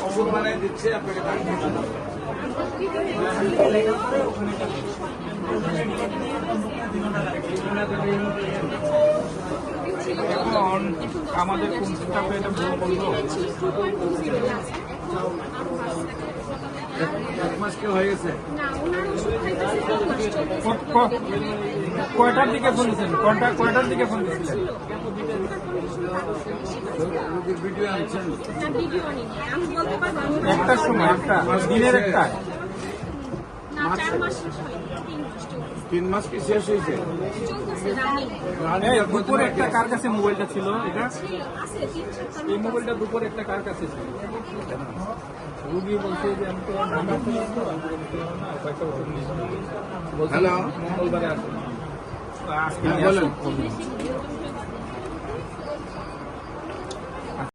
ওষুধ বানিয়ে দিচ্ছে আপনাকে এখন আমাদের কোন স্টাফে এটা বড় বললো 1 মাস কি হয়ে গেছে? কয়টার দিকে ফোন দিয়েছেন? কয়টার দিকে ফোন দিয়েছিলেন? রোগীর ভিডিও আনছেন? একটার সময়, একটা দিনের একটা 3 মাস কি শেষ হয়েছে? দুপুরে একটা কার কাছে মোবাইলটা ছিল? এটা এই মোবাইলটা দুপুরে একটা কার কাছে ছিল? রুগী বলছে যে আমি তো কয়েকটা বছর মঙ্গলবারে আসবো।